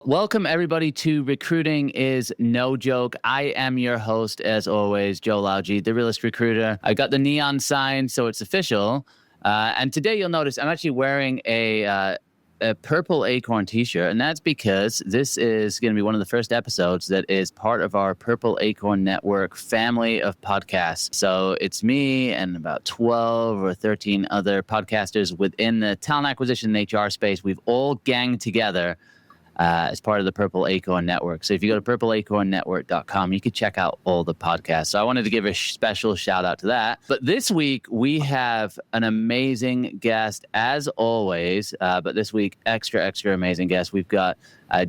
Welcome, everybody, to Recruiting is No Joke. I am your host, as always, Joel Lalgee, the realist recruiter. I got the neon sign, so it's official. And today you'll notice I'm actually wearing a purple acorn t-shirt, and that's because this is going to be one of the first episodes that is part of our Purple Acorn Network family of podcasts. So it's me and about 12 or 13 other podcasters within the talent acquisition and HR space. We've all ganged together as part of the Purple Acorn Network. So if you go to purpleacornnetwork.com, you can check out all the podcasts. So I wanted to give a special shout out to that. But this week, we have an amazing guest, as always. But this week, extra amazing guest. We've got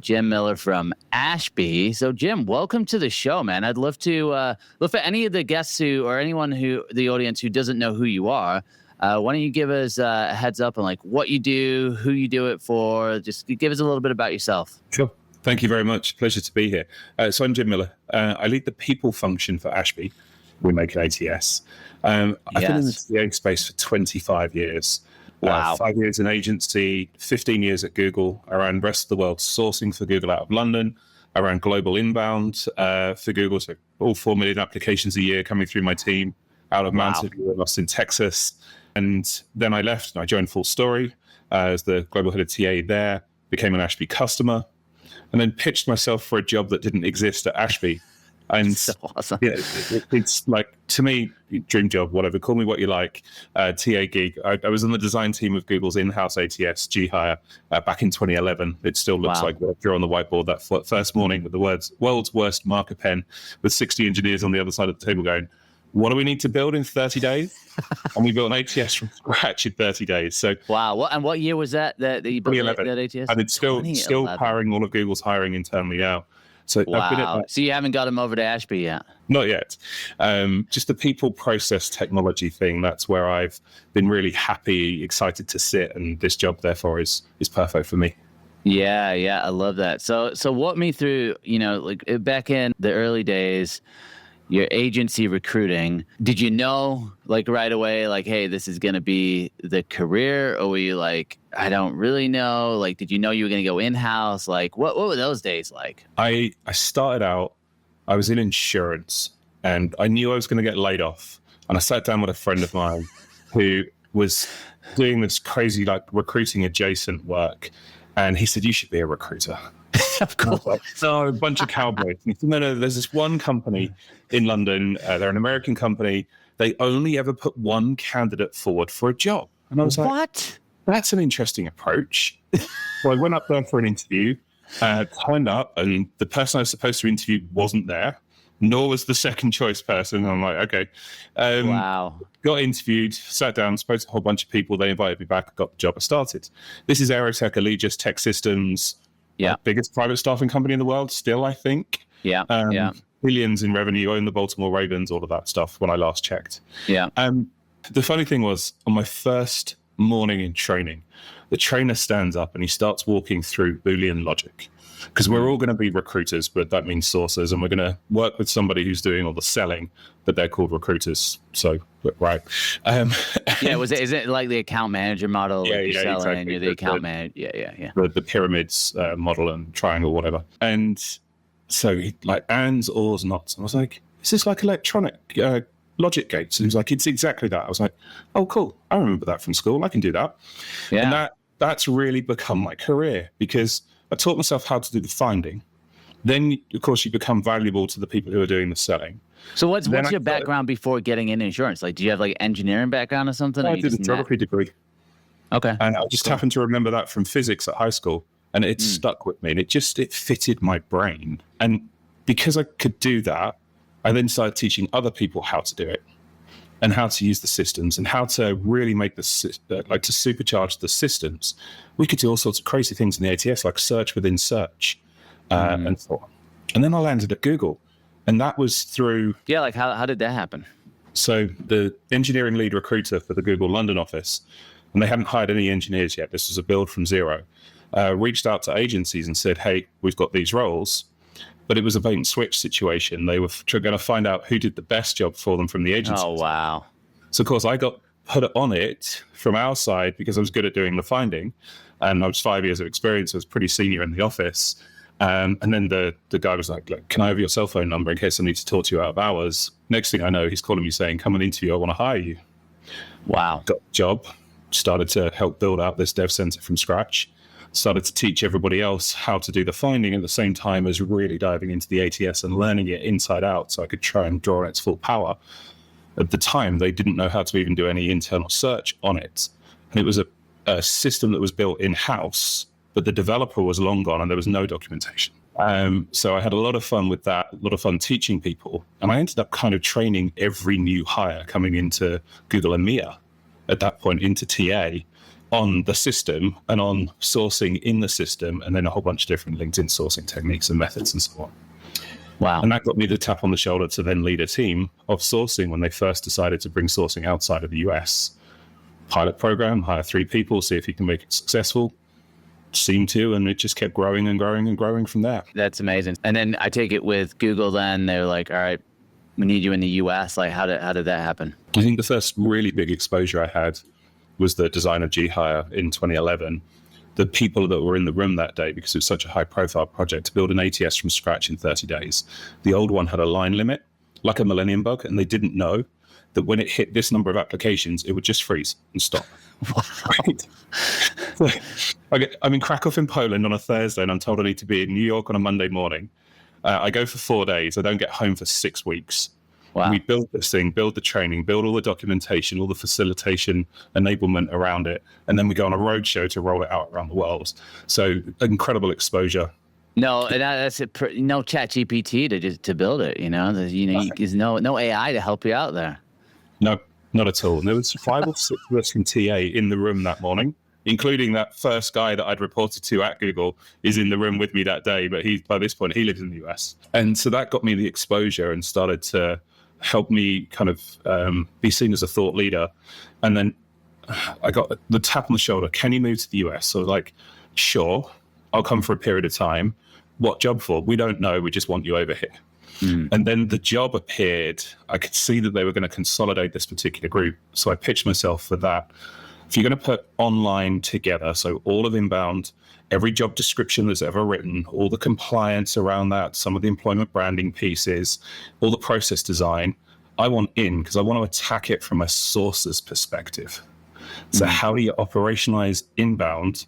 Jim Miller from Ashby. So Jim, welcome to the show, man. I'd love to look for any of the guests or anyone the audience who doesn't know who you are. Why don't you give us a heads up on like what you do, who you do it for? Just give us a little bit about yourself. Sure. Thank you very much. Pleasure to be here. So I'm Jim Miller. I lead the people function for Ashby. We make an ATS. I've been in the TA space for 25 years. Wow. 5 years in agency, 15 years at Google. I ran the rest of the world sourcing for Google out of London. I ran global inbound for Google. So all 4 million applications a year coming through my team out of Mountain View in Austin, Texas. And then I left and I joined Full Story as the global head of TA there, became an Ashby customer, and then pitched myself for a job that didn't exist at Ashby. And so awesome. Yeah, it's like, to me, dream job, whatever, call me what you like, TA gig. I was on the design team of Google's in-house ATS, Ghire, back in 2011. It still looks like I drew on the whiteboard that first morning with the words, world's worst marker pen, with 60 engineers on the other side of the table going, what do we need to build in 30 days? And we built an ATS from scratch in 30 days. So wow. And what year was that you built that ATS? And it's still powering all of Google's hiring internally now. So I've been at that. So you haven't got him over to Ashby yet? Not yet. Just the people process technology thing. That's where I've been really happy, excited to sit. And this job, therefore, is perfect for me. Yeah. I love that. So walk me through, like back in the early days, your agency recruiting, did you know like right away, like, hey, this is going to be the career? Or were you like, I don't really know? Like, did you know you were going to go in-house? Like, what were those days like? I started out, I was in insurance and I knew I was going to get laid off. And I sat down with a friend of mine who was doing this crazy, like recruiting adjacent work. And he said, you should be a recruiter. Of course. So a bunch of cowboys. And he said, no, there's this one company in London. They're an American company. They only ever put one candidate forward for a job. And I was like, what? That's an interesting approach. So I went up there for an interview, turned up, and the person I was supposed to interview wasn't there, nor was the second choice person. And I'm like, okay. Wow. Got interviewed, sat down, spoke to a whole bunch of people. They invited me back. I got the job. I started. This is Aerotech Allegis Tech Systems. Biggest private staffing company in the world still, I think. Yeah. Billions in revenue, own the Baltimore Ravens, all of that stuff when I last checked. Yeah. The funny thing was, on my first morning in training, the trainer stands up and he starts walking through Boolean logic. Because we're all going to be recruiters, but that means sourcers, and we're going to work with somebody who's doing all the selling, but they're called recruiters. So, right. Is it like the account manager model? Yeah, you're selling exactly. and you're the account manager. Yeah. The pyramids model and triangle, whatever. And so, like, ands, ors, nots. And I was like, is this like electronic logic gates? And he was like, it's exactly that. I was like, oh, cool. I remember that from school. I can do that. Yeah. And that's really become my career because I taught myself how to do the finding. Then, of course, you become valuable to the people who are doing the selling. So what's your background before getting into insurance? Like, do you have like engineering background or something? I did a geography degree. Okay. And I just happened to remember that from physics at high school. And it stuck with me. And it fitted my brain. And because I could do that, I then started teaching other people how to do it and how to use the systems and how to really make to supercharge the systems. We could do all sorts of crazy things in the ATS, like search within search and so on. And then I landed at Google. And that was through... Yeah, like how did that happen? So the engineering lead recruiter for the Google London office, and they hadn't hired any engineers yet, this was a build from zero, reached out to agencies and said, hey, we've got these roles. But it was a bait and switch situation. They were going to find out who did the best job for them from the agency. Oh, wow. So, of course, I got put on it from our side because I was good at doing the finding. And I was 5 years of experience. I was pretty senior in the office. And then the guy was like, look, can I have your cell phone number in case I need to talk to you out of hours? Next thing I know, he's calling me saying, come and interview, I want to hire you. Wow. Got a job, started to help build out this dev center from scratch, started to teach everybody else how to do the finding at the same time as really diving into the ATS and learning it inside out so I could try and draw on its full power. At the time, they didn't know how to even do any internal search on it. And it was a system that was built in-house, but the developer was long gone and there was no documentation. So I had a lot of fun with that, a lot of fun teaching people. And I ended up kind of training every new hire coming into Google EMEA at that point into TA on the system and on sourcing in the system, and then a whole bunch of different LinkedIn sourcing techniques and methods and so on. Wow. And that got me the tap on the shoulder to then lead a team of sourcing when they first decided to bring sourcing outside of the US. Pilot program, hire 3 people, see if you can make it successful. Seemed to, and it just kept growing and growing and growing from there. That's amazing. And then I take it with Google, then they're like, all right, we need you in the US. Like, how did that happen? I think the first really big exposure I had was the design of Ghire in 2011. The people that were in the room that day, because it was such a high profile project, to build an ATS from scratch in 30 days. The old one had a line limit, like a Millennium Bug, and they didn't know that when it hit this number of applications, it would just freeze and stop. Right? I'm in Krakow in Poland on a Thursday, and I'm told I need to be in New York on a Monday morning. I go for 4 days. I don't get home for 6 weeks. Wow. We build this thing, build the training, build all the documentation, all the facilitation, enablement around it, and then we go on a roadshow to roll it out around the world. So incredible exposure. No, and that's it. No Chat GPT to build it. There's no AI to help you out there. No, not at all. And there was 5 or 6 of us from TA in the room that morning, including that first guy that I'd reported to at Google is in the room with me that day. But by this point, he lives in the US. And so that got me the exposure and started to help me kind of be seen as a thought leader. And then I got the tap on the shoulder. Can you move to the US? So I was like, sure, I'll come for a period of time. What job for? We don't know. We just want you over here. And then the job appeared. I could see that they were going to consolidate this particular group. So I pitched myself for that. If you're going to put online together, so all of inbound, every job description that's ever written, all the compliance around that, some of the employment branding pieces, all the process design, I want in because I want to attack it from a source's perspective. So how do you operationalize inbound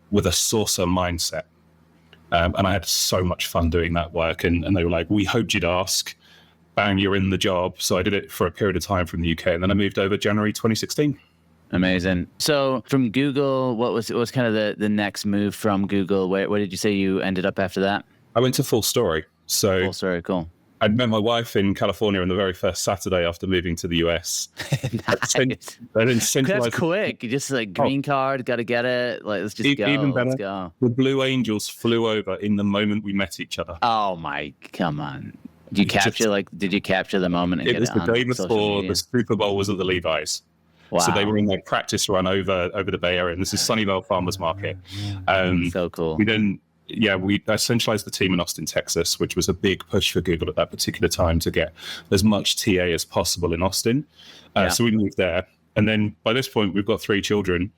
with a sourcer mindset? And I had so much fun doing that work. And they were like, we hoped you'd ask. Bang, you're in the job. So I did it for a period of time from the UK. And then I moved over January 2016. Amazing. So from Google, what was kind of the next move from Google? Where did you say you ended up after that? I went to Full Story. So Full Story, cool. I'd met my wife in California on the very first Saturday after moving to the US. Nice. That's quick. You just green card, got to get it. Like, let's just go. Even better, let's go. The Blue Angels flew over in the moment we met each other. Oh my, come on. Did you capture the moment and it get was it the on day before the Super Bowl was at the Levi's. Wow. So they were in their practice run over the Bay Area. And this is Sunnyvale Farmers Market. So cool. We centralized the team in Austin, Texas, which was a big push for Google at that particular time to get as much TA as possible in Austin. So we moved there. And then by this point, we've got 3 children.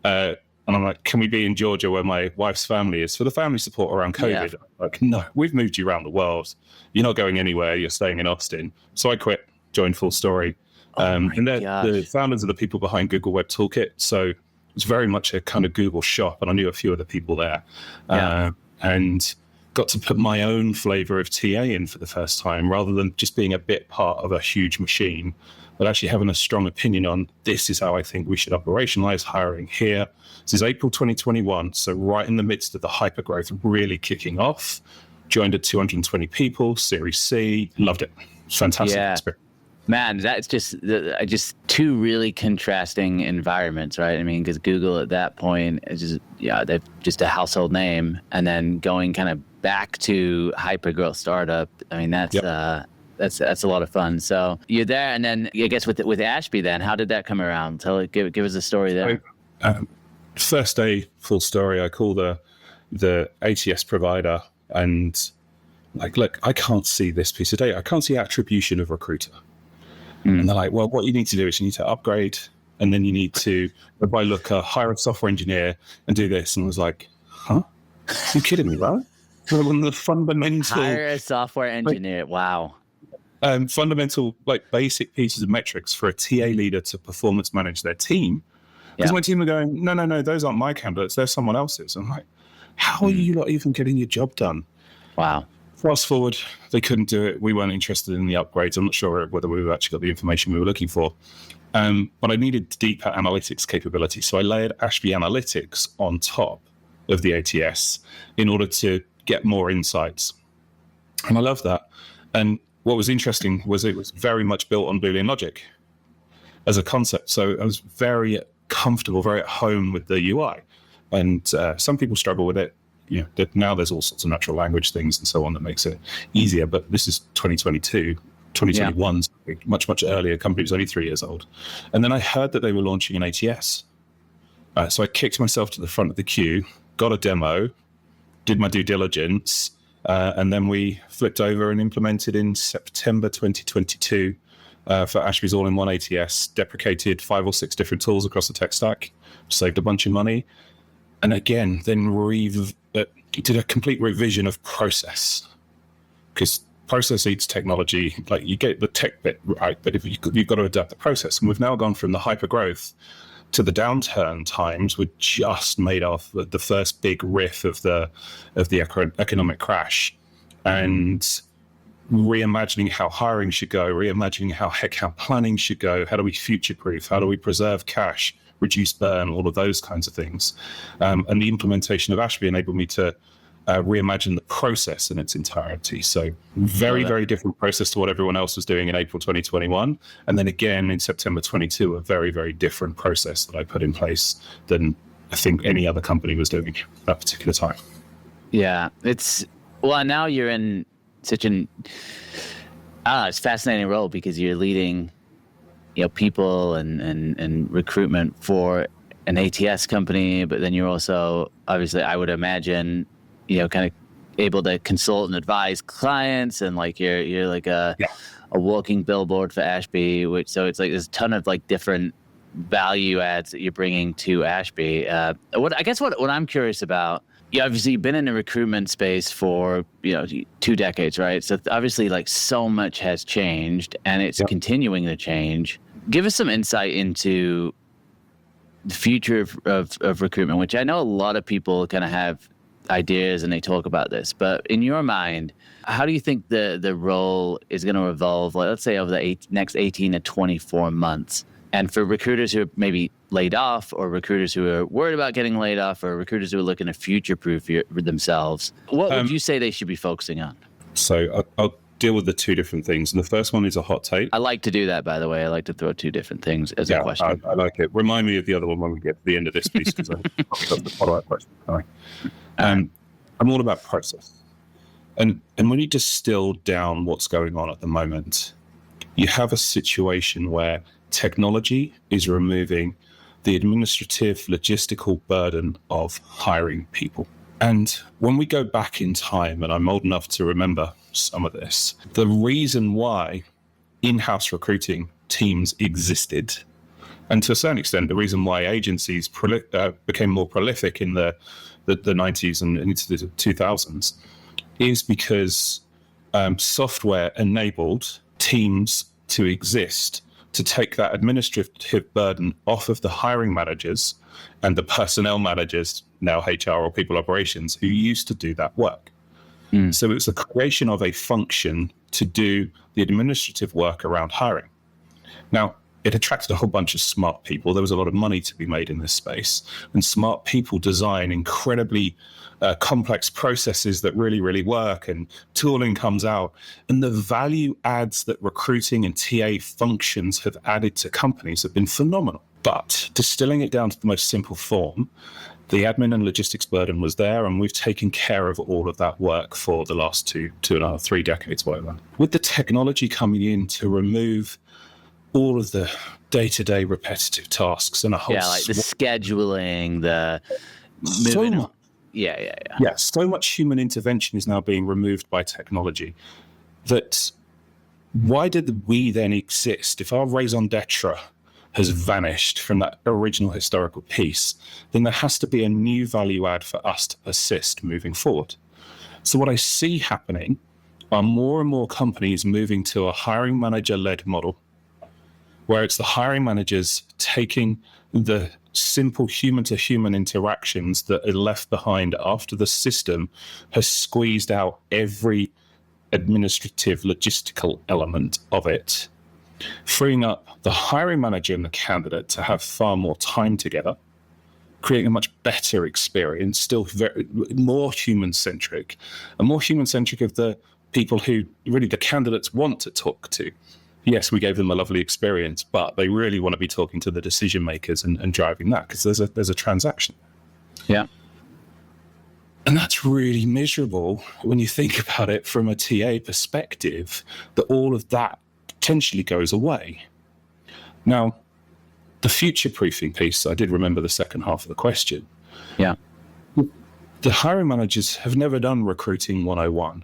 And I'm like, can we be in Georgia where my wife's family is for the family support around COVID? Yeah. Like, no, we've moved you around the world. You're not going anywhere. You're staying in Austin. So I quit, joined Full Story. And the founders are the people behind Google Web Toolkit. So it's very much a kind of Google shop, and I knew a few of the people there, and got to put my own flavor of TA in for the first time, rather than just being a bit part of a huge machine, but actually having a strong opinion on this is how I think we should operationalize hiring here. This is April 2021, so right in the midst of the hypergrowth really kicking off. Joined at 220 people, Series C, loved it. Fantastic experience. Man, that's just 2 really contrasting environments, right? I mean, because Google at that point is they're just a household name, and then going kind of back to hypergrowth startup. I mean, that's a lot of fun. So you're there, and then I guess with Ashby, then how did that come around? Give us a story there. First day, Full Story. I call the ATS provider and like, look, I can't see this piece of data. I can't see attribution of recruiter. And they're like, well, what you need to do is you need to upgrade, and then you need to, by Looker, hire a software engineer and do this. And I was like, huh? You kidding me, right? one of the fundamental Hire a software engineer. Wow. fundamental like basic pieces of metrics for a TA leader to performance manage their team. Because my team are going, no, those aren't my candidates, they're someone else's. I'm like, how are you not even getting your job done? Wow. Fast forward, they couldn't do it. We weren't interested in the upgrades. I'm not sure whether we actually got the information we were looking for. But I needed deeper analytics capability. So I layered Ashby Analytics on top of the ATS in order to get more insights. And I love that. And what was interesting was it was very much built on Boolean logic as a concept. So I was very comfortable, very at home with the UI. And some people struggle with it. Now there's all sorts of natural language things and so on that makes it easier. But this is 2022. 2021's much, much earlier. Company was only 3 years old. And then I heard that they were launching an ATS. So I kicked myself to the front of the queue, got a demo, did my due diligence, and then we flipped over and implemented in September 2022 for Ashby's all-in-one ATS, deprecated 5 or 6 different tools across the tech stack, saved a bunch of money. And again, then did a complete revision of process. Because process eats technology. Like you get the tech bit right, but if you've got to adapt the process. And we've now gone from the hyper growth to the downturn times. We just made off the first big riff of the economic crash, and reimagining how hiring should go, reimagining how headcount planning should go. How do we future-proof? How do we preserve cash, reduce burn, all of those kinds of things. And the implementation of Ashby enabled me to reimagine the process in its entirety. So very, very different process to what everyone else was doing in April 2021. And then again in September 22, a very, very different process that I put in place than I think any other company was doing at that particular time. Yeah, now you're in such it's a fascinating role because you're leading, people and recruitment for an ATS company, but then you're also, obviously, I would imagine, kind of able to consult and advise clients, and like you're like a walking billboard for Ashby, so it's like there's a ton of like different value adds that you're bringing to Ashby. What I'm curious about, obviously you've been in the recruitment space for 2 decades, right? So obviously like so much has changed, and it's continuing to change. Give us some insight into the future of recruitment, which I know a lot of people kind of have ideas and they talk about this, but in your mind, how do you think the role is going to evolve, like, let's say over the next 18 to 24 months? And for recruiters who are maybe laid off, or recruiters who are worried about getting laid off, or recruiters who are looking to future-proof themselves, what would you say they should be focusing on? So I'll deal with the 2 different things. And the first one is a hot take. I like to do that, by the way. I like to throw 2 different things as a question. I like it. Remind me of the other one when we get to the end of this piece, because I've got the follow-up question. I'm all about process. And when you distill down what's going on at the moment, you have a situation where technology is removing the administrative, logistical burden of hiring people. And when we go back in time, and I'm old enough to remember some of this, the reason why in-house recruiting teams existed, and to a certain extent, the reason why agencies became more prolific in the 90s and into the 2000s, is because software enabled teams to exist, to take that administrative burden off of the hiring managers and the personnel managers, now HR or people operations, who used to do that work. So it was the creation of a function to do the administrative work around hiring. Now, it attracted a whole bunch of smart people. There was a lot of money to be made in this space, and smart people design incredibly complex processes that really, really work, and tooling comes out. And the value adds that recruiting and TA functions have added to companies have been phenomenal. But distilling it down to the most simple form, the admin and logistics burden was there, and we've taken care of all of that work for the last 2.5, 3 decades, whatever. With the technology coming in to remove all of the day-to-day repetitive tasks and a whole the scheduling, the moving. So much human intervention is now being removed by technology. That why did we then exist? If our raison d'etre has vanished from that original historical piece, then there has to be a new value add for us to persist moving forward. So what I see happening are more and more companies moving to a hiring manager-led model, where it's the hiring managers taking the simple human-to-human interactions that are left behind after the system has squeezed out every administrative, logistical element of it, freeing up the hiring manager and the candidate to have far more time together, creating a much better experience, still more human-centric, and more human-centric of the people who really the candidates want to talk to. Yes, we gave them a lovely experience, but they really want to be talking to the decision makers and driving that, because there's a transaction. Yeah. And that's really miserable when you think about it from a TA perspective, that all of that potentially goes away. Now, the future-proofing piece, I did remember the second half of the question. Yeah. The hiring managers have never done recruiting 101.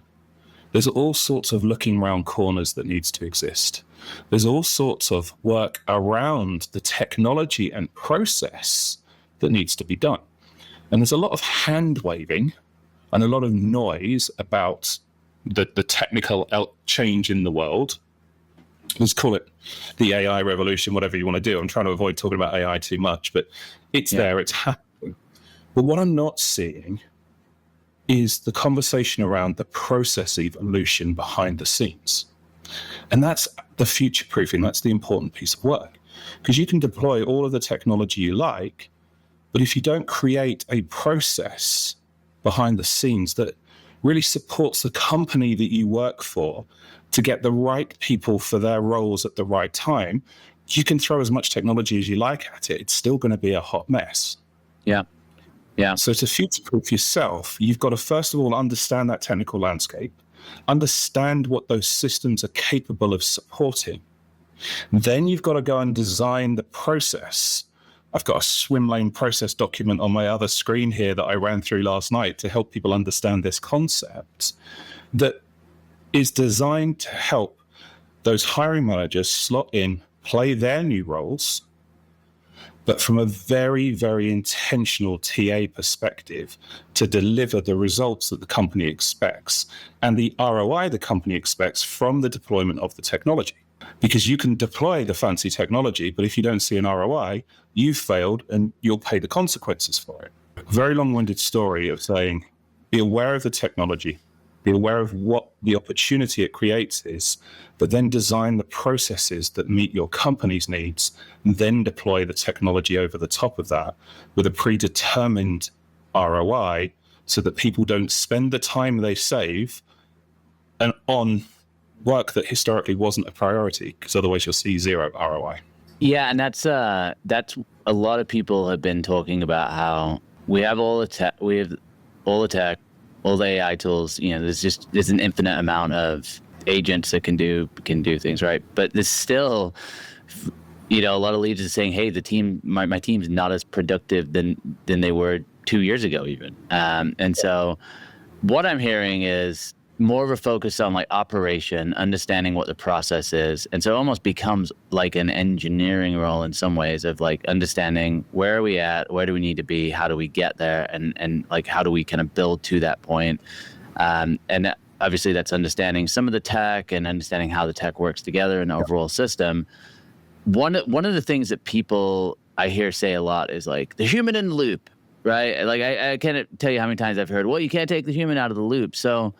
There's all sorts of looking around corners that needs to exist. There's all sorts of work around the technology and process that needs to be done. And there's a lot of hand-waving and a lot of noise about the technical change in the world. Let's call it the AI revolution, whatever you want to do. I'm trying to avoid talking about AI too much, but it's there, it's happening. But what I'm not seeing is the conversation around the process evolution behind the scenes. And that's the future-proofing. That's the important piece of work. Because you can deploy all of the technology you like, but if you don't create a process behind the scenes that really supports the company that you work for to get the right people for their roles at the right time, you can throw as much technology as you like at it. It's still going to be a hot mess. Yeah. Yeah. So to future-proof yourself, you've got to first of all understand that technical landscape, understand what those systems are capable of supporting. Then you've got to go and design the process. I've got a swim lane process document on my other screen here that I ran through last night to help people understand this concept that is designed to help those hiring managers slot in, play their new roles, but from a very, very intentional TA perspective to deliver the results that the company expects and the ROI the company expects from the deployment of the technology. Because you can deploy the fancy technology, but if you don't see an ROI, you've failed and you'll pay the consequences for it. A very long-winded story of saying, be aware of the technology, be aware of what the opportunity it creates is, but then design the processes that meet your company's needs, and then deploy the technology over the top of that with a predetermined ROI so that people don't spend the time they save and on work that historically wasn't a priority, because otherwise you'll see zero ROI. Yeah, and that's a lot of people have been talking about how we have all the tech, all the AI tools. You know, there's an infinite amount of agents that can do things, right? But there's still, you know, a lot of leaders are saying, hey, my team's not as productive than they were 2 years ago even. And so what I'm hearing is more of a focus on like operation, understanding what the process is. And so it almost becomes like an engineering role in some ways of like understanding where are we at, where do we need to be, how do we get there, and like how do we kind of build to that point. And obviously that's understanding some of the tech and understanding how the tech works together in the overall system. One of the things that people I hear say a lot is like the human in the loop, right? Like I can't tell you how many times I've heard, well, you can't take the human out of the loop. So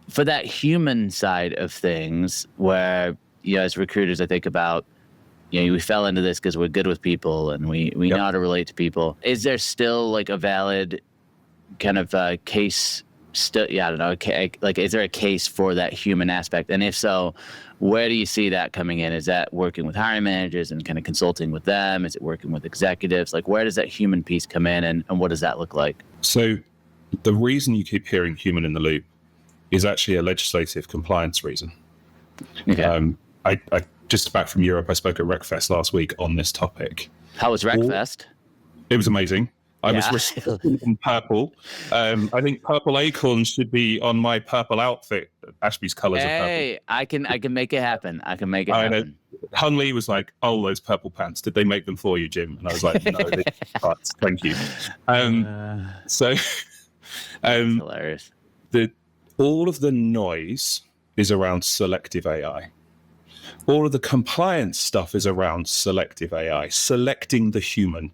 for that human side of things, where, you know, as recruiters, I think about, you know, we fell into this because we're good with people and we know how to relate to people. Is there still like a valid kind of case? I don't know. Like, is there a case for that human aspect? And if so, where do you see that coming in? Is that working with hiring managers and kind of consulting with them? Is it working with executives? Like, where does that human piece come in, and what does that look like? So the reason you keep hearing human in the loop is actually a legislative compliance reason. Okay. I just back from Europe. I spoke at RecFest last week on this topic. How was RecFest? It was amazing. I was respecting on purple. I think purple acorns should be on my purple outfit. Ashby's colors are purple. Hey, I can make it happen. I can make it happen. Hun Lee was like, "Oh, those purple pants. Did they make them for you, Jim?" And I was like, "No, they didn't. Thank you." That's hilarious. The all of the noise is around selective AI. All of the compliance stuff is around selective AI, selecting the human.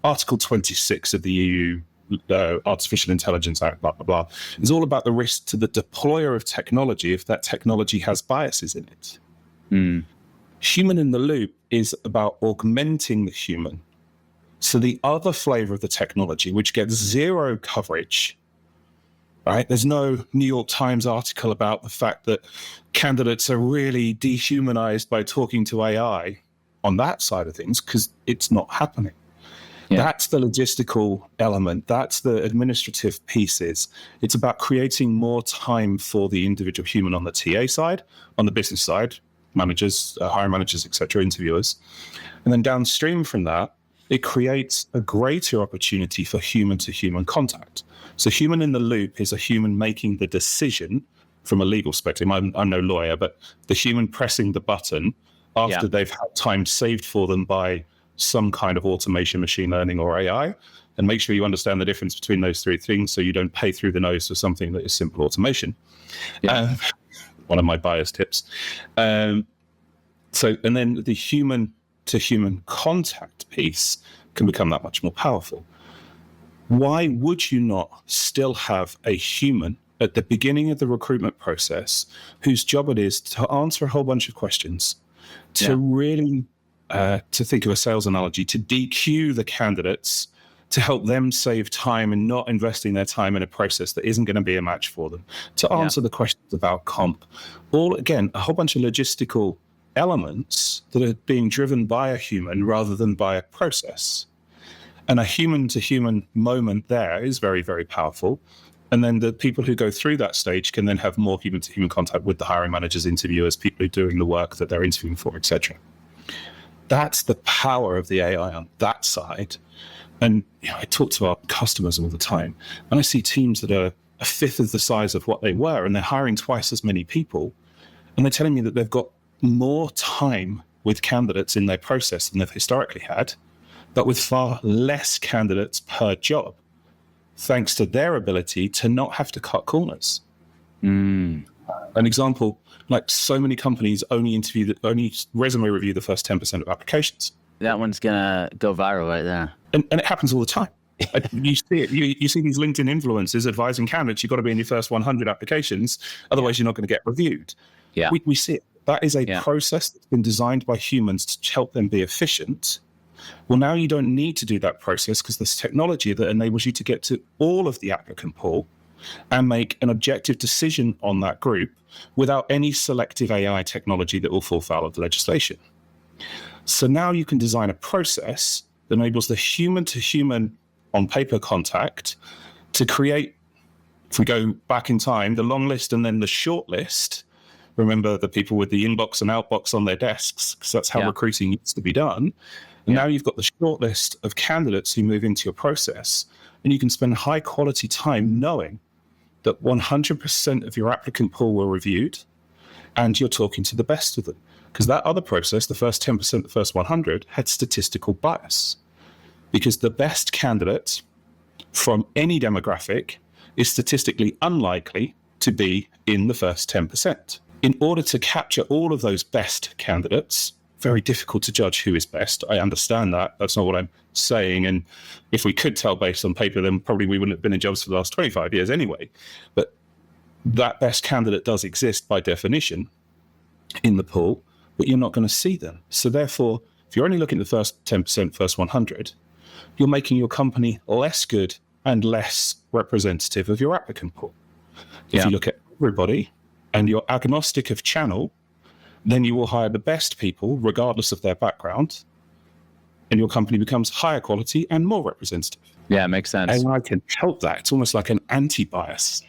Article 26 of the EU Artificial Intelligence Act, blah, blah, blah, is all about the risk to the deployer of technology if that technology has biases in it. Human in the loop is about augmenting the human. So the other flavor of the technology, which gets zero coverage, right? There's no New York Times article about the fact that candidates are really dehumanized by talking to AI on that side of things, because it's not happening. Yeah. That's the logistical element. That's the administrative pieces. It's about creating more time for the individual human on the TA side, on the business side, managers, hiring managers, etc., interviewers. And then downstream from that, it creates a greater opportunity for human-to-human contact. So human in the loop is a human making the decision from a legal perspective. I'm no lawyer, but the human pressing the button after they've had time saved for them by some kind of automation, machine learning, or AI. And make sure you understand the difference between those three things so you don't pay through the nose for something that is simple automation. One of my bias tips. And then the human-to-human contact piece can become that much more powerful. Why would you not still have a human at the beginning of the recruitment process whose job it is to answer a whole bunch of questions, to really, to think of a sales analogy, to DQ the candidates, to help them save time and not investing their time in a process that isn't going to be a match for them, to answer the questions about comp. All, again, a whole bunch of logistical elements that are being driven by a human rather than by a process. And a human-to-human moment there is very, very powerful. And then the people who go through that stage can then have more human-to-human contact with the hiring managers, interviewers, people who are doing the work that they're interviewing for, etc. That's the power of the AI on that side. And I talk to our customers all the time, and I see teams that are a fifth of the size of what they were, and they're hiring twice as many people. And they're telling me that they've got more time with candidates in their process than they've historically had, but with far less candidates per job, thanks to their ability to not have to cut corners. An example, like so many companies only resume review the first 10% of applications. That one's gonna go viral right there. And it happens all the time. You see it. You see these LinkedIn influencers advising candidates, you've got to be in your first 100 applications, otherwise you're not going to get reviewed. Yeah, we see it. That is a process that's been designed by humans to help them be efficient. Well, now you don't need to do that process because there's technology that enables you to get to all of the applicant pool and make an objective decision on that group without any selective AI technology that will fall foul of the legislation. So now you can design a process that enables the human-to-human on-paper contact to create, if we go back in time, the long list and then the short list. Remember the people with the inbox and outbox on their desks, because that's how recruiting used to be done. And now you've got the short list of candidates who move into your process, and you can spend high quality time knowing that 100% of your applicant pool were reviewed and you're talking to the best of them. Because that other process, the first 10%, the first 100, had statistical bias. Because the best candidate from any demographic is statistically unlikely to be in the first 10%. In order to capture all of those best candidates, very difficult to judge who is best. I understand that. That's not what I'm saying. And if we could tell based on paper, then probably we wouldn't have been in jobs for the last 25 years anyway. But that best candidate does exist by definition in the pool, but you're not going to see them. So therefore, if you're only looking at the first 10%, first 100, you're making your company less good and less representative of your applicant pool. If you look at everybody and you're agnostic of channel, then you will hire the best people, regardless of their background, and your company becomes higher quality and more representative. Yeah, it makes sense. And I can help that. It's almost like an anti-bias.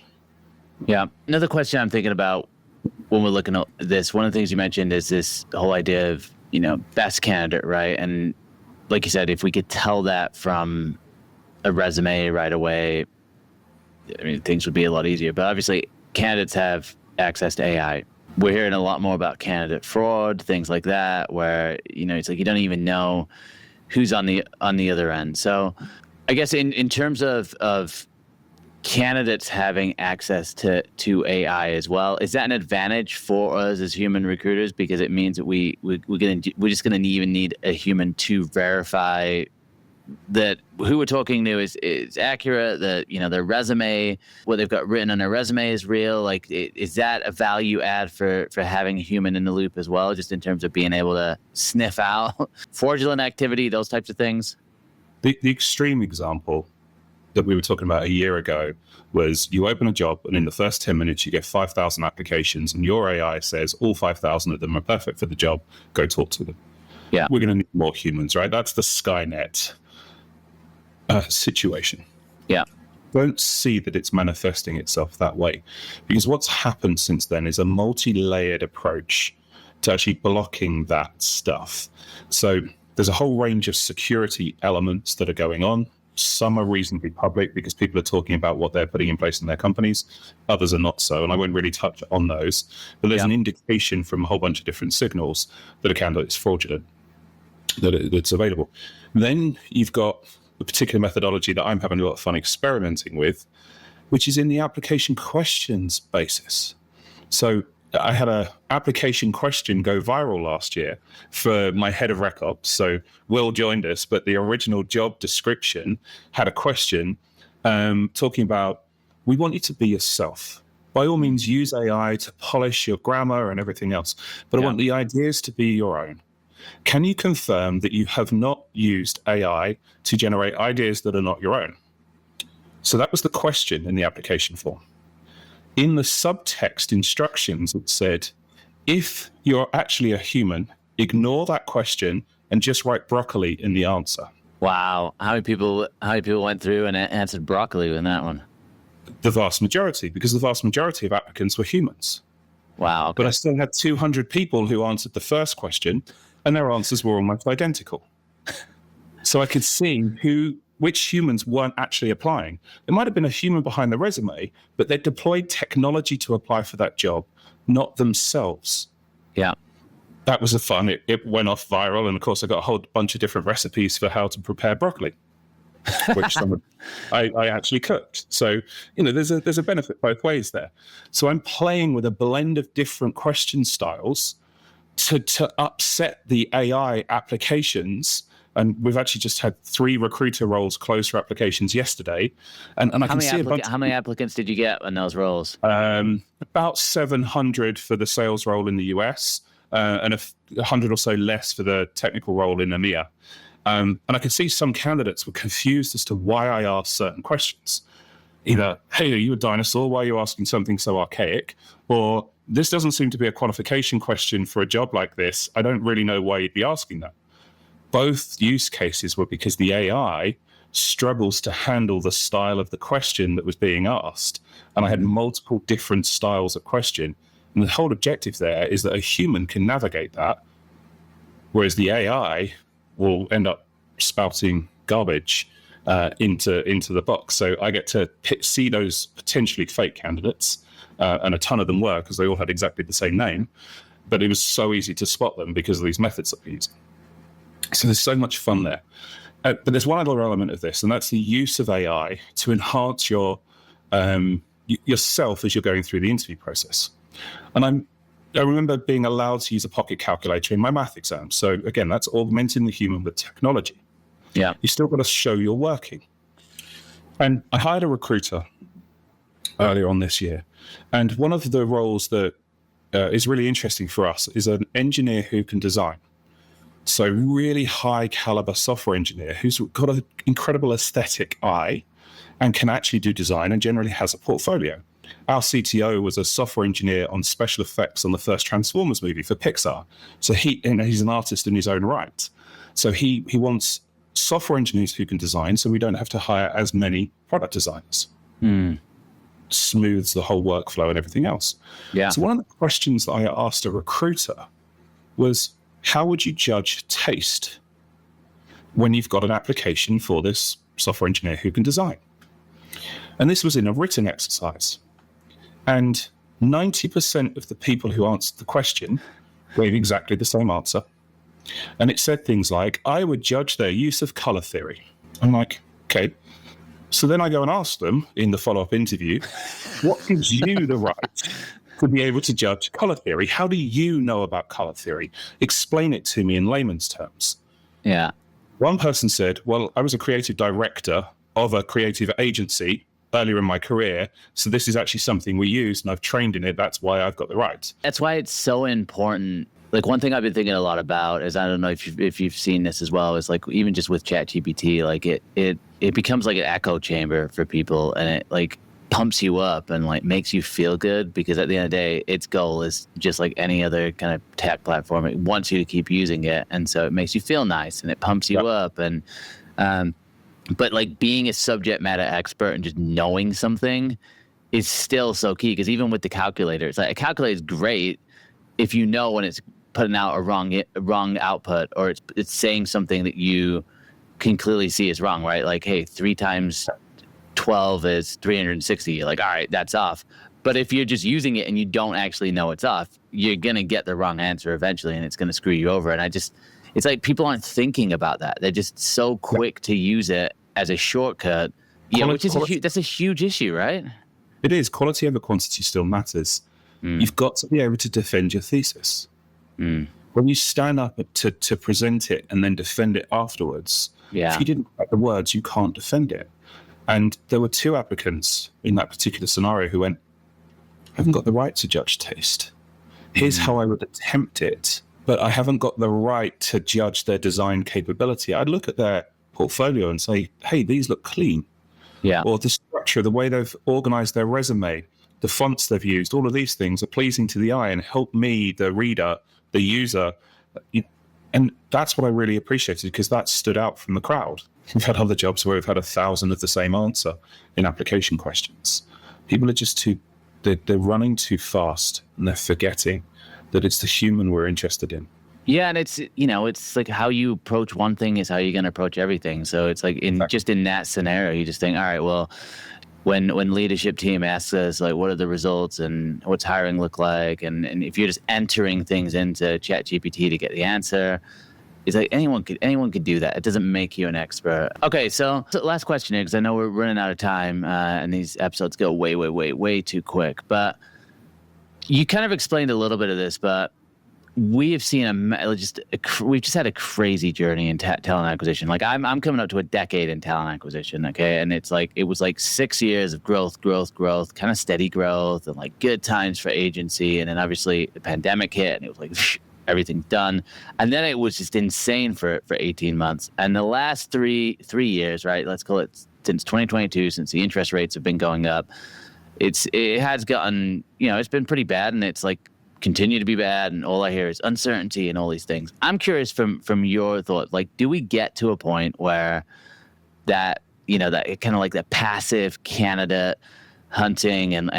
Yeah. Another question I'm thinking about when we're looking at this, one of the things you mentioned is this whole idea of, best candidate, right? And like you said, if we could tell that from a resume right away, I mean, things would be a lot easier. But obviously, candidates have access to AI. We're hearing a lot more about candidate fraud, things like that, where, it's like you don't even know who's on the other end. So I guess in terms of candidates having access to AI as well, is that an advantage for us as human recruiters? Because it means that we're just going to even need a human to verify that who we're talking to is accurate, that, you know, their resume, what they've got written on their resume is real. Like, is that a value add for having a human in the loop as well, just in terms of being able to sniff out fraudulent activity, those types of things? The extreme example that we were talking about a year ago was you open a job and in the first 10 minutes you get 5,000 applications and your AI says all 5,000 of them are perfect for the job, go talk to them. Yeah. We're going to need more humans, right? That's the Skynet situation. Yeah. Don't see that it's manifesting itself that way, because what's happened since then is a multi-layered approach to actually blocking that stuff. So there's a whole range of security elements that are going on. Some are reasonably public because people are talking about what they're putting in place in their companies. Others are not so, and I won't really touch on those. But there's an indication from a whole bunch of different signals that a candidate is fraudulent, that it's available. Then you've got a particular methodology that I'm having a lot of fun experimenting with, which is in the application questions basis. So I had a application question go viral last year for my head of rec ops. So Will joined us, but the original job description had a question talking about, we want you to be yourself. By all means, use AI to polish your grammar and everything else, but I want the ideas to be your own. Can you confirm that you have not used AI to generate ideas that are not your own? So that was the question in the application form. In the subtext instructions, it said, if you're actually a human, ignore that question and just write broccoli in the answer. Wow. How many people went through and answered broccoli in that one? The vast majority, because the vast majority of applicants were humans. Wow. Okay. But I still had 200 people who answered the first question, and their answers were almost identical. So I could see which humans weren't actually applying. There might have been a human behind the resume, but they deployed technology to apply for that job, not themselves. Yeah. That was fun. It went off viral. And of course, I got a whole bunch of different recipes for how to prepare broccoli, which I actually cooked. So, you know, there's a benefit both ways there. So I'm playing with a blend of different question styles to upset the AI applications. And we've actually just had 3 recruiter roles close for applications yesterday. And I can see how many applicants did you get in those roles? About 700 for the sales role in the US, and 100 or so less for the technical role in EMEA. And I could see some candidates were confused as to why I asked certain questions. Either, hey, are you a dinosaur? Why are you asking something so archaic? Or, this doesn't seem to be a qualification question for a job like this. I don't really know why you'd be asking that. Both use cases were because the AI struggles to handle the style of the question that was being asked. And I had multiple different styles of question. And the whole objective there is that a human can navigate that, whereas the AI will end up spouting garbage into the box. So I get to see those potentially fake candidates, and a ton of them were, because they all had exactly the same name. But it was so easy to spot them because of these methods that we use. So there's so much fun there. But there's one other element of this, and that's the use of AI to enhance yourself as you're going through the interview process. And I remember being allowed to use a pocket calculator in my math exam. So again, that's augmenting the human with technology. Yeah. You still got to show you're working. And I hired a recruiter earlier on this year. And one of the roles that is really interesting for us is an engineer who can design. So really high caliber software engineer who's got an incredible aesthetic eye and can actually do design and generally has a portfolio. Our CTO was a software engineer on special effects on the first Transformers movie for Pixar. So he's an artist in his own right. So he wants software engineers who can design, so we don't have to hire as many product designers. Smooths the whole workflow and everything else. Yeah. So one of the questions that I asked a recruiter was, how would you judge taste when you've got an application for this software engineer who can design? And this was in a written exercise. And 90% of the people who answered the question gave exactly the same answer. And it said things like, I would judge their use of color theory. I'm like, okay, So then I go and ask them in the follow-up interview, what gives you the right to be able to judge color theory? How do you know about color theory? Explain it to me in layman's terms. Yeah. One person said, well, I was a creative director of a creative agency earlier in my career, so this is actually something we use, and I've trained in it. That's why I've got the right. That's why it's so important. Like, one thing I've been thinking a lot about is, I don't know if you've seen this as well, is like, even just with ChatGPT, like it becomes like an echo chamber for people, and it like pumps you up and like makes you feel good, because at the end of the day, its goal is just like any other kind of tech platform. It wants you to keep using it, and so it makes you feel nice and it pumps you up. And but like, being a subject matter expert and just knowing something is still so key, because even with the calculator, it's like, a calculator is great if you know when it's putting out a wrong output, or it's saying something that you can clearly see is wrong, right? Like, hey, 3 times 12 is 360. You're like, all right, that's off. But if you're just using it and you don't actually know it's off, you're going to get the wrong answer eventually, and it's going to screw you over. And it's like, people aren't thinking about that. They're just so quick to use it as a shortcut. Yeah, which is that's a huge issue, right? It is. Quality over quantity still matters. You've got to be able to defend your thesis. When you stand up to present it and then defend it afterwards, if you didn't write the words, you can't defend it. And there were 2 applicants in that particular scenario who went, I haven't got the right to judge taste. Here's how I would attempt it, but I haven't got the right to judge their design capability. I'd look at their portfolio and say, hey, these look clean. Yeah. Or the structure, the way they've organized their resume, the fonts they've used, all of these things are pleasing to the eye and help me, the reader, the user. And that's what I really appreciated, because that stood out from the crowd. We've had other jobs where we've had 1,000 of the same answer in application questions. People are just they're running too fast, and they're forgetting that it's the human we're interested in. Yeah, and it's like, how you approach one thing is how you're going to approach everything. So it's like, in that scenario, you just think, all right, well, when leadership team asks us, like, what are the results and what's hiring look like, and if you're just entering things into ChatGPT to get the answer, it's like, anyone could do that. It doesn't make you an expert. Okay, so last question here, because I know we're running out of time, and these episodes go way too quick. But you kind of explained a little bit of this, but we have seen we've just had a crazy journey in talent acquisition. Like, I'm coming up to a decade in talent acquisition, okay? And it was like 6 years of growth, kind of steady growth, and like good times for agency. And then obviously the pandemic hit, and it was like everything's done. And then it was just insane for 18 months. And the last three years, right? Let's call it since 2022, since the interest rates have been going up, it has gotten, it's been pretty bad, and it's like, continue to be bad, and all I hear is uncertainty and all these things. I'm curious from your thought, like, do we get to a point where that that kind of like that passive candidate hunting and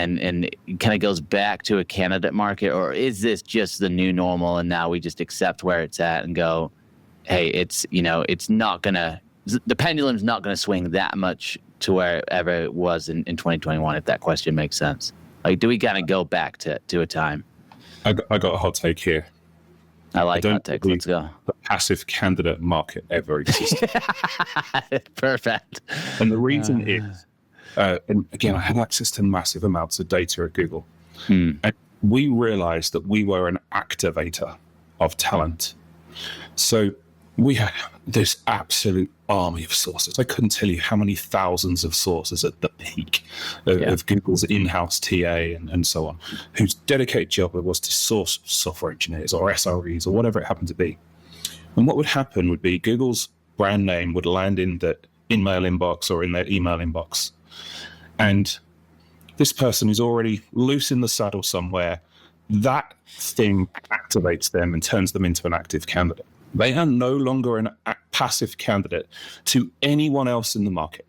kind of goes back to a candidate market, or is this just the new normal, and now we just accept where it's at and go, hey, it's not gonna, the pendulum's not gonna swing that much to wherever it was in 2021, if that question makes sense? Like, do we gotta go back to a time? I got a hot take here. I like hot takes. Let's go. The passive candidate market ever existed. Perfect. And the reason is, and again, I had access to massive amounts of data at Google. And we realized that we were an activator of talent. So we had this absolute army of sources. I couldn't tell you how many thousands of sources at the peak of Google's in-house TA and so on, whose dedicated job it was to source software engineers or SREs or whatever it happened to be. And what would happen would be Google's brand name would land in the in-mail inbox or in their email inbox. And this person is already loose in the saddle somewhere. That thing activates them and turns them into an active candidate. They are no longer a passive candidate to anyone else in the market.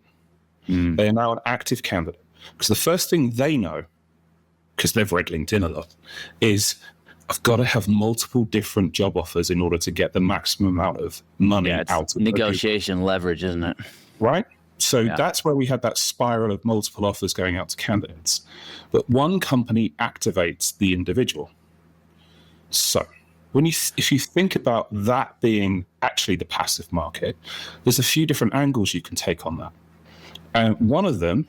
They are now an active candidate. Because the first thing they know, because they've read LinkedIn a lot, is I've got to have multiple different job offers in order to get the maximum amount of money out of negotiation leverage, isn't it? Right? So that's where we had that spiral of multiple offers going out to candidates. But one company activates the individual. So if you think about that being actually the passive market, there's a few different angles you can take on that. One of them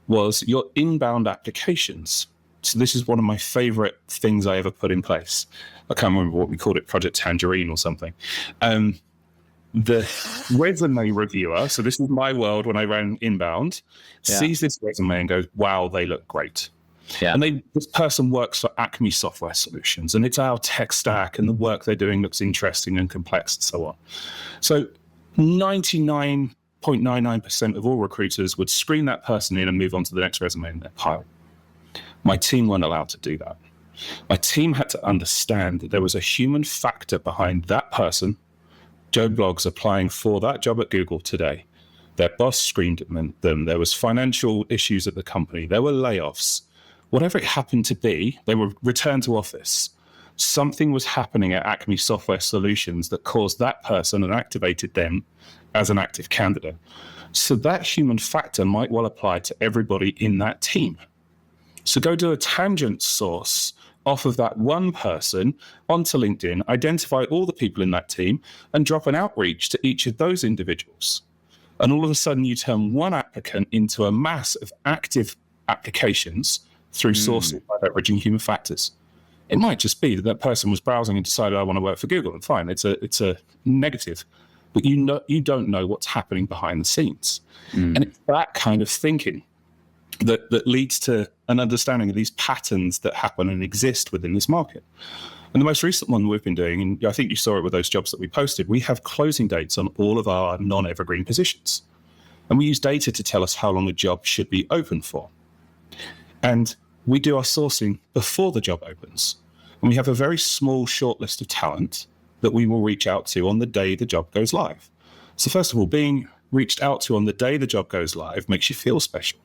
was your inbound applications. So this is one of my favorite things I ever put in place. I can't remember what we called it, Project Tangerine or something. The resume reviewer, so this is my world when I ran inbound, sees this resume and goes, wow, they look great. Yeah. And this person works for Acme Software Solutions, and it's our tech stack, and the work they're doing looks interesting and complex and so on. So 99.99% of all recruiters would screen that person in and move on to the next resume in their pile. My team weren't allowed to do that. My team had to understand that there was a human factor behind that person, Joe Bloggs, applying for that job at Google today. Their boss screened them. There was financial issues at the company. There were layoffs. Whatever it happened to be, they were returned to office. Something was happening at Acme Software Solutions that caused that person and activated them as an active candidate. So that human factor might well apply to everybody in that team. So go do a tangent source off of that one person onto LinkedIn, identify all the people in that team, and drop an outreach to each of those individuals. And all of a sudden, you turn one applicant into a mass of active applications through sourcing by leveraging human factors. It might just be that that person was browsing and decided, I want to work for Google, and fine, it's a negative. But you don't know what's happening behind the scenes. And it's that kind of thinking that leads to an understanding of these patterns that happen and exist within this market. And the most recent one we've been doing, and I think you saw it with those jobs that we posted, we have closing dates on all of our non-evergreen positions. And we use data to tell us how long a job should be open for. And we do our sourcing before the job opens. And we have a very small short list of talent that we will reach out to on the day the job goes live. So first of all, being reached out to on the day the job goes live makes you feel special.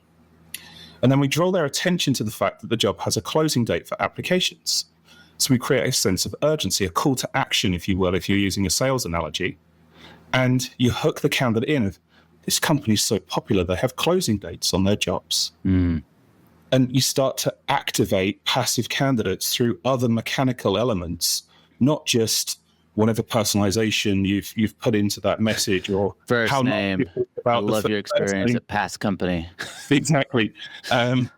And then we draw their attention to the fact that the job has a closing date for applications. So we create a sense of urgency, a call to action, if you will, if you're using a sales analogy. And you hook the candidate in of, this company is so popular, they have closing dates on their jobs. And you start to activate passive candidates through other mechanical elements, not just whatever personalization you've put into that message or first how name. I love your experience at past company. Exactly. The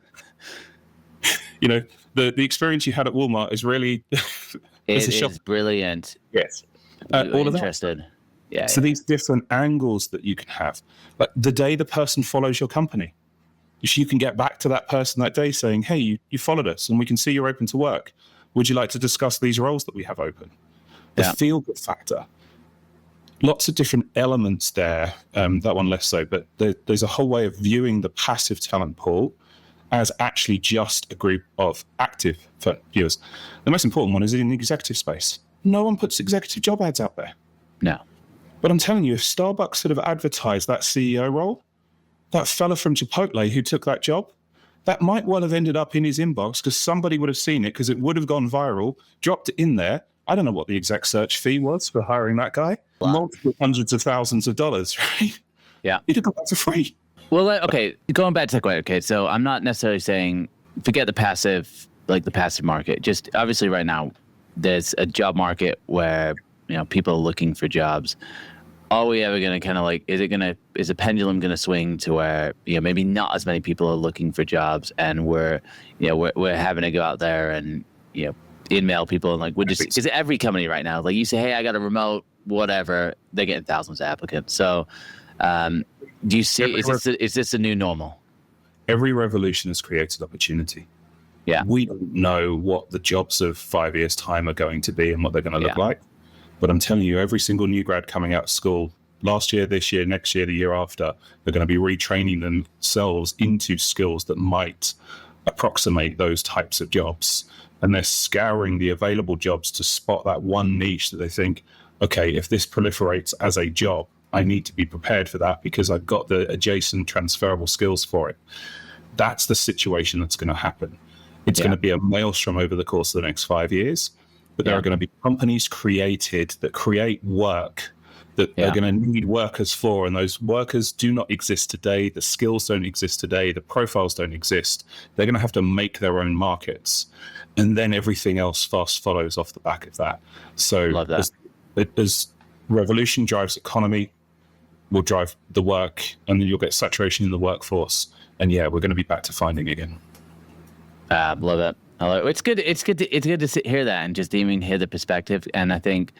experience you had at Walmart is really it is brilliant. Yes. All interested. That. Yeah. So these different angles that you can have, like the day the person follows your company, you can get back to that person that day saying, hey, you followed us and we can see you're open to work. Would you like to discuss these roles that we have open? The feel-good factor. Lots of different elements there, that one less so, but there's a whole way of viewing the passive talent pool as actually just a group of active viewers. The most important one is in the executive space. No one puts executive job ads out there. No. But I'm telling you, if Starbucks had have advertised that CEO role, that fella from Chipotle who took that job, that might well have ended up in his inbox because somebody would have seen it because it would have gone viral, dropped it in there. I don't know what the exec search fee was for hiring that guy. Wow. Multiple hundreds of thousands of dollars, right? Yeah. He'd have got that for free. Well, okay, going back to the question, okay, so I'm not necessarily saying forget the passive market. Just obviously right now, there's a job market where, people are looking for jobs. Are we ever going to kind of is a pendulum going to swing to where, maybe not as many people are looking for jobs and we're having to go out there and, email people and because every company right now, like you say, hey, I got a remote, whatever, they're getting thousands of applicants. So do you see, is this a new normal? Every revolution has created opportunity. Yeah. We don't know what the jobs of 5 years' time are going to be and what they're going to look like. But I'm telling you, every single new grad coming out of school last year, this year, next year, the year after, they're going to be retraining themselves into skills that might approximate those types of jobs. And they're scouring the available jobs to spot that one niche that they think, okay, if this proliferates as a job, I need to be prepared for that because I've got the adjacent transferable skills for it. That's the situation that's going to happen. It's going to be a maelstrom over the course of the next 5 years, but there are going to be companies created that create work that they're going to need workers for, and those workers do not exist today. The skills don't exist today. The profiles don't exist. They're going to have to make their own markets, and then everything else fast follows off the back of that. So love that. As revolution drives economy, will drive the work, and then you'll get saturation in the workforce. And yeah, we're going to be back to finding again. Love it. It's good. It's good to hear that and just even hear the perspective. And I think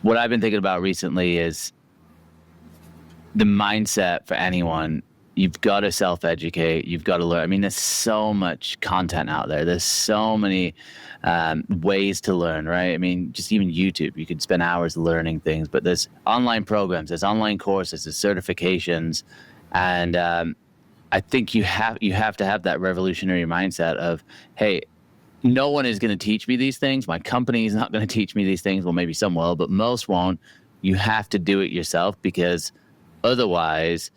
what I've been thinking about recently is the mindset for anyone. You've got to self-educate. You've got to learn. I mean, there's so much content out there. There's so many ways to learn, right? I mean, just even YouTube, you could spend hours learning things, but there's online programs, there's online courses, there's certifications. And I think you have to have that revolutionary mindset of, hey, no one is going to teach me these things. My company is not going to teach me these things. Well, maybe some will, but most won't. You have to do it yourself, because otherwise,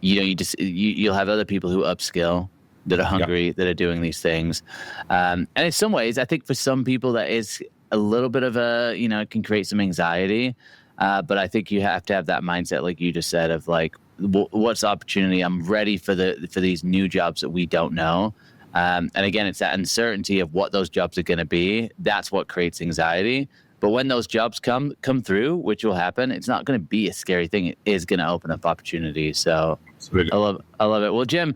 you'll have other people who upskill, that are hungry, that are doing these things. And in some ways, I think for some people that is a little bit of it can create some anxiety. But I think you have to have that mindset, like you just said, of like, what's the opportunity? I'm ready for these new jobs that we don't know. And again, it's that uncertainty of what those jobs are going to be. That's what creates anxiety. But when those jobs come through, which will happen, it's not going to be a scary thing. It is going to open up opportunities. So absolutely. I love it. Well, Jim,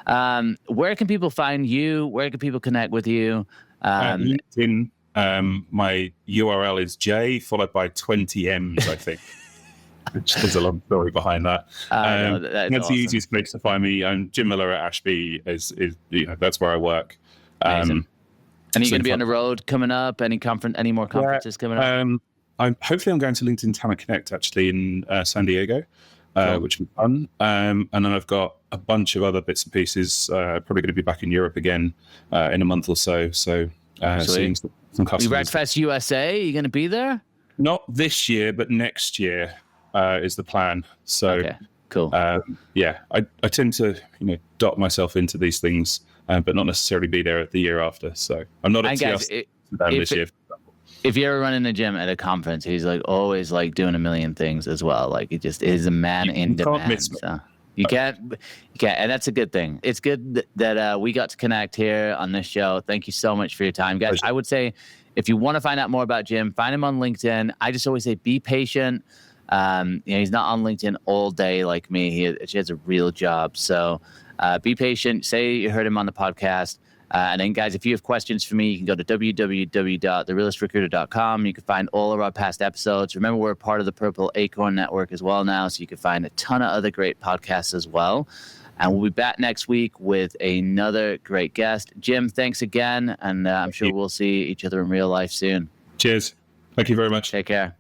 where can people find you? Where can people connect with you? LinkedIn. My URL is J followed by 20 M's, I think. There's a long story behind that. That's awesome. The easiest place to find me. Jim Miller at Ashby is that's where I work. And are you going to be on the road coming up? Any more conferences coming up? Hopefully I'm going to LinkedIn Talent Connect actually in San Diego, which will be fun. And then I've got a bunch of other bits and pieces. Probably going to be back in Europe again in a month or so. So seeing some customers. RadFest USA, are you going to be there? Not this year, but next year is the plan. So okay, cool. I tend to dot myself into these things. But not necessarily be there the year after. So I'm not at this year. If you ever run in the gym at a conference, he's like always like doing a million things as well. Like he just is a man in demand. So you can't, and that's a good thing. It's good that we got to connect here on this show. Thank you so much for your time, guys. I would say if you want to find out more about Jim, find him on LinkedIn. I just always say be patient. He's not on LinkedIn all day like me. He has a real job. So be patient. Say you heard him on the podcast. And then, guys, if you have questions for me, you can go to www.therealistrecruiter.com. You can find all of our past episodes. Remember, we're a part of the Purple Acorn Network as well now, so you can find a ton of other great podcasts as well. And we'll be back next week with another great guest. Jim, thanks again, and I'm sure we'll see each other in real life soon. Cheers. Thank you very much. Take care.